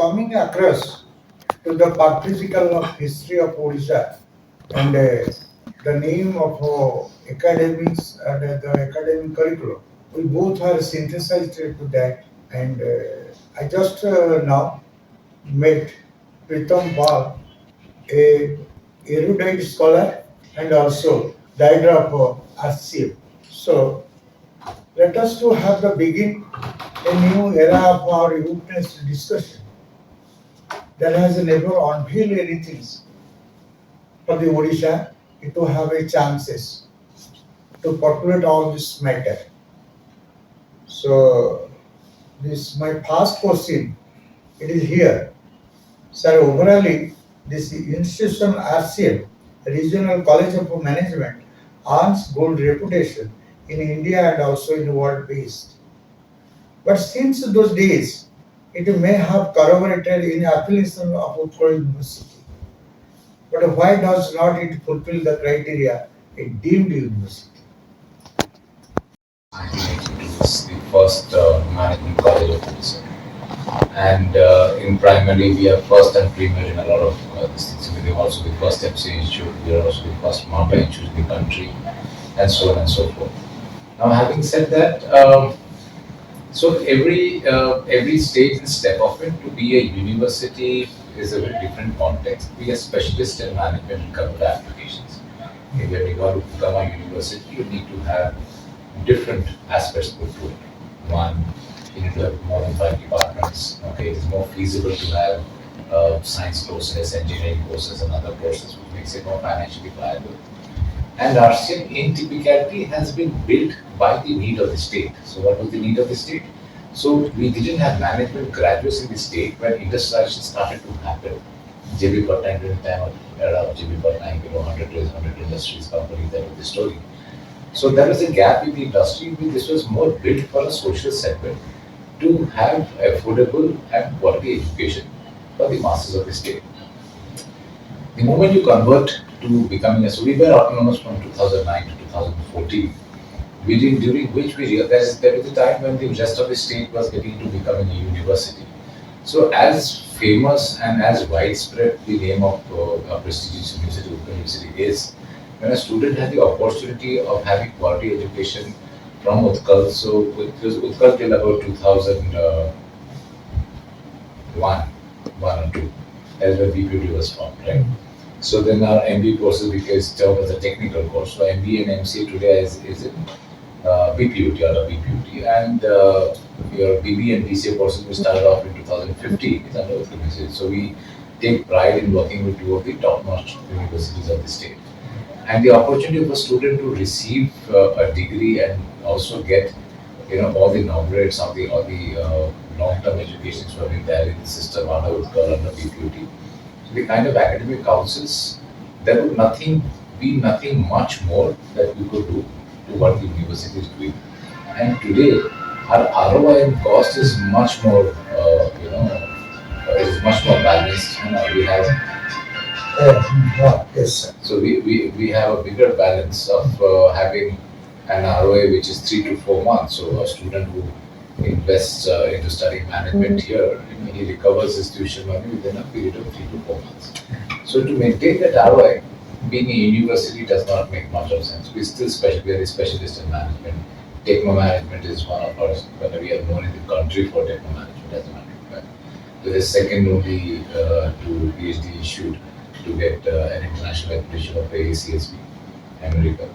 coming across to the physical of history of Odisha and the name of academics and the academic curriculum. We both are synthesized to that, and I just now met Pritam Bal, a erudite scholar and also director of RCM. So let us to have the begin a new era of our youthfulness discussion that has never unveiled anything for the Odisha to have a chances to populate all this matter. So this my first question, it is here. Sir, overall, this institution RCM, Regional College of Management, earns good reputation in India and also in the world based. But since those days, it may have corroborated in affiliation of Utkal University. But why does not it fulfill the criteria a deemed university? 1982 was the first management college of Odisha. And in primary, we are first and premier in a lot of these things. We are also the first MC institute, we are also the first MAPA institute in the country, and so on and so forth. Now, having said that, so every stage and step of it to be a university is a very different context. We are specialists in management and computer applications. Okay, when you want to become a university, you need to have different aspects put to it. One, you need to have more than 5 departments. Okay, it is more feasible to have science courses, engineering courses, and other courses, which makes it more financially viable. And RCM in typicality has been built by the need of the state. So what was the need of the state? So we didn't have management graduates in the state when industrialization started to happen. JB Patna during the time of era of JB Patna, 100 days, 100 industries, companies, that was the story. So there was a gap in the industry. This was more built for a social segment to have affordable and quality education for the masses of the state. The moment you convert to becoming a, so we were autonomous from 2009 to 2014, during which we realized there was a time when the rest of the state was getting into becoming a university. So as famous and as widespread the name of a prestigious university, Utkal University is, when a student has the opportunity of having quality education from Utkal, so it was Utkal till about 2001, 1 or 2, as when BPUT was formed, right? So then our MBA courses became termed as a technical course. So MBA and MCA today is in BPUT or BPUT, and your BB and BCA courses we started off in 2015 is under Utkal University. So we take pride in working with two of the top-notch universities of the state. And the opportunity for a student to receive a degree and also get, all the inaugurates of the long-term educations who have been there in the system under Utkal, under BPUT. So the kind of academic councils, there would be nothing much more that we could do to what the university is doing. And today, our ROI and cost is much more, it is much more balanced. We have Yes, sir. So we have a bigger balance of having an ROI which is 3 to 4 months. So a student who invests into studying management here, he recovers his tuition money within a period of 3 to 4 months. So to maintain that ROI, being a university does not make much of sense. We still we are a specialist in management. Techno management is one of our, we are known in the country for techno management as a matter of fact. It is second only to PhD issued to get an international accreditation of AACSB, America,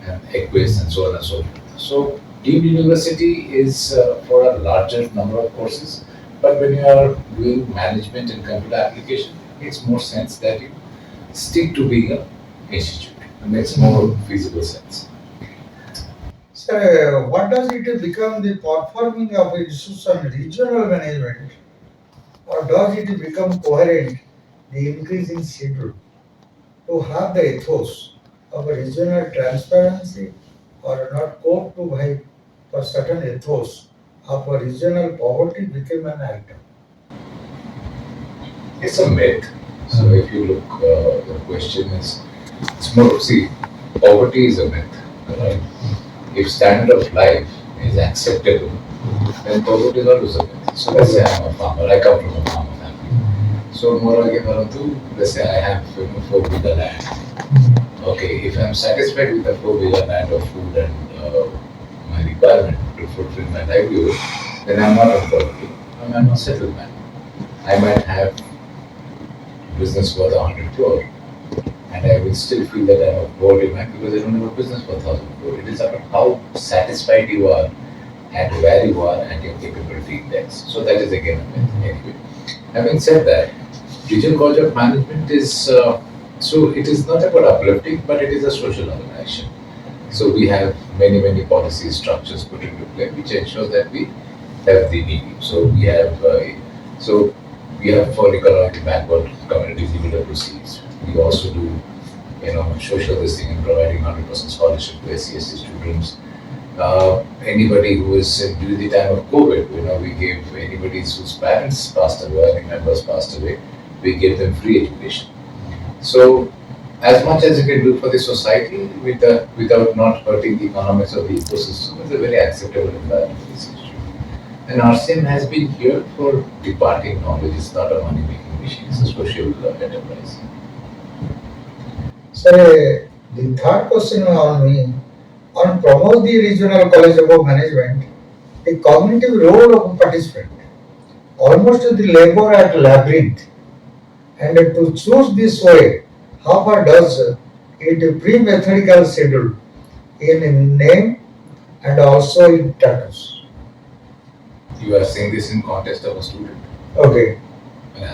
and Equus, and so on and so forth. So, deemed university is for a larger number of courses, but when you are doing management and computer application, it makes more sense that you stick to being an institute. It makes more feasible sense. Sir, what does it become the performing of institution regional management, or does it become coherent the increasing schedule to have the ethos of a regional transparency or not code to buy for certain ethos of a regional poverty became an item? It's a myth. So if you look, the question is, it's more, see, poverty is a myth, right? If standard of life is acceptable, then poverty is always a myth. So let's say I'm a farmer, I come from a farmer family. So more again, Parantu, let's say I have 4 bigger land. Okay, if I'm satisfied with the 4 bigger land of food and my requirement to fulfill my livelihood, then I'm not a poverty. I'm a settled man. I might have business worth 100 crore, and I will still feel that I'm a poverty man because I don't have a business for 1,000 crore. It is about how satisfied you are and where you are and your capability index. So that is again a myth. Anyway, having said that, Regional College of Management is so it is not about uplifting, but it is a social organization. So we have many policy structures put into play, which ensure that we have the needy. So we have for economically backward communities EWCs. We also do social this thing and providing 100% scholarship to SC/ST students. Anybody who is during the time of COVID, we gave anybody whose parents passed away, family members passed away, we gave them free education. So, as much as you can do for the society without not hurting the economics of the ecosystem, is a very acceptable environment for this industry. And RCM has been here for departing knowledge. It's not a money making machine, it's a social enterprise. So the third question on me, on promote the regional college of management, the cognitive role of a participant, almost to the labor at labyrinth, and to choose this way, how far does it pre-methodical schedule in name and also in status? You are saying this in context of a student. Okay.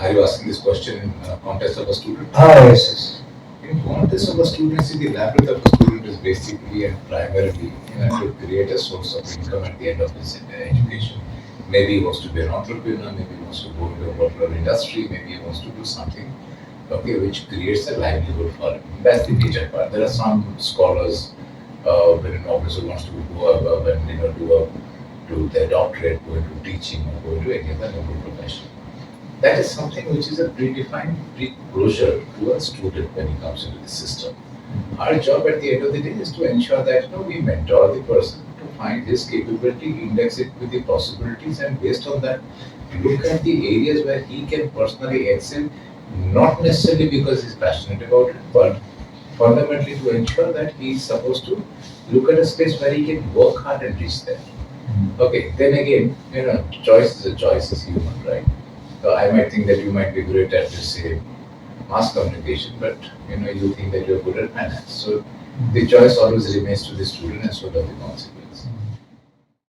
Are you asking this question in context of a student? Yes. In context of a student, see the labyrinth of a student is basically and primarily to create a source of income at the end of his education. Maybe he wants to be an entrepreneur, maybe he wants to go into a particular industry, maybe he wants to do something, okay, which creates a livelihood for him. That's the major part. There are some scholars, when an officer wants to go when do their doctorate, go into teaching or go into any other noble profession. That is something which is a predefined pre-closure to a student when he comes into the system. Our job at the end of the day is to ensure that we mentor the person to find his capability, index it with the possibilities, and based on that, look at the areas where he can personally excel, not necessarily because he's passionate about it, but fundamentally to ensure that he's supposed to look at a space where he can work hard and reach there. Okay, then again, choice is a choice, is human, right? So I might think that you might be great at, let's say, mass communication, but you think that you're good at finance. So the choice always remains to the student, and so does the consequence.